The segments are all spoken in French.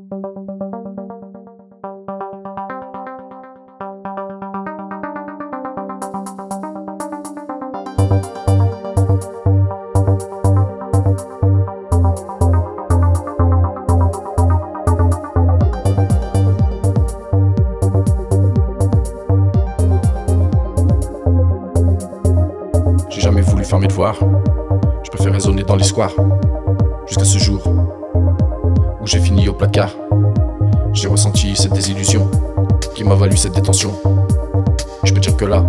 J'ai jamais voulu faire mes devoirs, je préfère raisonner dans les squares. Jusqu'à ce jour où j'ai fini au placard. J'ai ressenti cette désillusion qui m'a valu cette détention. Je peux dire que là,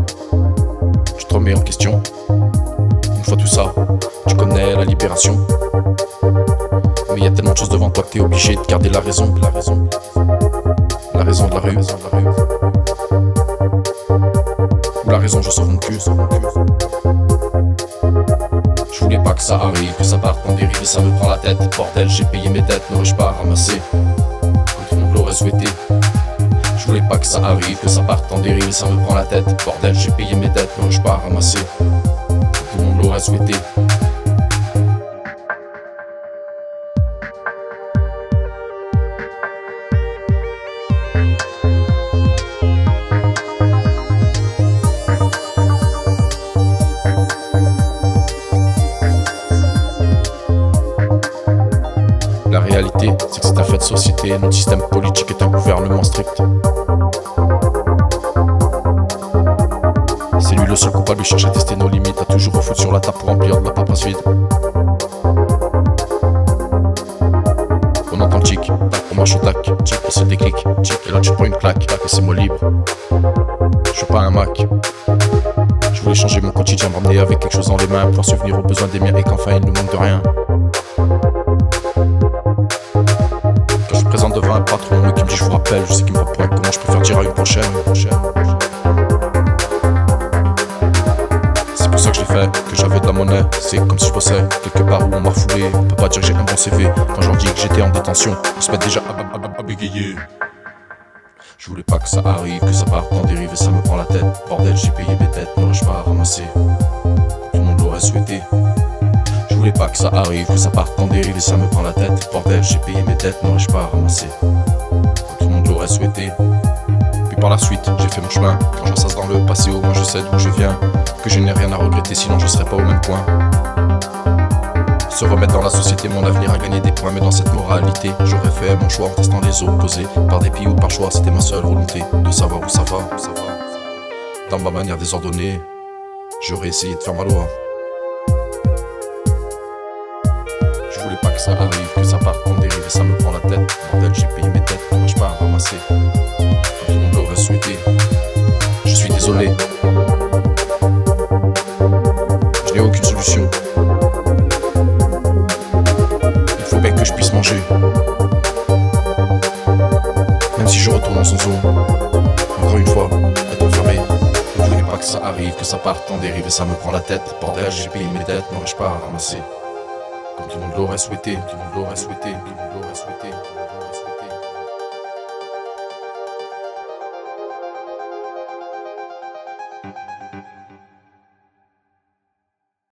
tu te remets en question. Une fois tout ça, tu connais la libération. Mais y a tellement de choses devant toi que t'es obligé de garder la raison. La raison de la rue. Ou la raison, je sors mon cul. Je voulais pas que ça arrive, que ça parte en dérive et ça me prend la tête. Bordel, j'ai payé mes dettes, n'aurais-je pas ramassé comme tout le monde l'aurait souhaité. Je voulais pas que ça arrive, que ça parte en dérive et ça me prend la tête. Bordel, j'ai payé mes dettes, n'aurais-je pas ramassé comme tout le monde l'aurait souhaité. La réalité, c'est que c'est un fait de société. Notre système politique est un gouvernement strict. C'est lui le seul coupable, il cherche à tester nos limites. A toujours refoutre sur la table pour remplir de la paperasse vide. On entend tic, tac, on marche au tac. Tic, et c'est le déclic, tic, et là tu prends une claque. Tac, et c'est moi libre. Je suis pas un Mac. Je voulais changer mon quotidien, m'emmener avec quelque chose dans les mains, pouvoir subvenir aux besoins des miens et qu'enfin il ne manque de rien. Présent devant un patron qui me dit je vous rappelle, je sais qu'il me reprend comment je préfère dire à une prochaine. C'est pour ça que je l'ai fait, que j'avais de la monnaie. C'est comme si je bossais quelque part où on m'a refoulé. On peut pas dire que j'ai un bon CV quand je leur dis que j'étais en détention. Ils se mettent déjà à bégayer. Je voulais pas que ça arrive, que ça parte en dérive et ça me prend la tête. Bordel, j'ai payé mes dettes, n'aurais-je pas ramasser tout le monde l'aurait souhaité. Je voulais pas que ça arrive, que ça parte en dérive et ça me prend la tête. Bordel, j'ai payé mes dettes, n'aurais-je pas ramassé tout le monde l'aurait souhaité. Puis par la suite, j'ai fait mon chemin. Quand je ressasse dans le passé, au moins je sais d'où je viens. Que je n'ai rien à regretter, sinon je serais pas au même point. Se remettre dans la société, mon avenir à gagner des points. Mais dans cette moralité, j'aurais fait mon choix en testant les opposés. Par dépit ou par choix, c'était ma seule volonté de savoir où ça va. Dans ma manière désordonnée, j'aurais essayé de faire ma loi. Je voulais pas que ça arrive, que ça parte en dérive et ça me prend la tête. Bordel, j'ai payé mes dettes, n'aurais-je pas ramassé comme tout le monde l'aurait souhaité. Je suis désolé, je n'ai aucune solution. Il faut bien que je puisse manger, même si je retourne en son zone. Encore une fois, être enfermé. Je voulais pas que ça arrive, que ça parte en dérive et ça me prend la tête. Bordel, j'ai payé mes dettes, n'aurais-je pas ramassé comme tout le monde l'aurait souhaité, tout le monde l'aurait souhaité.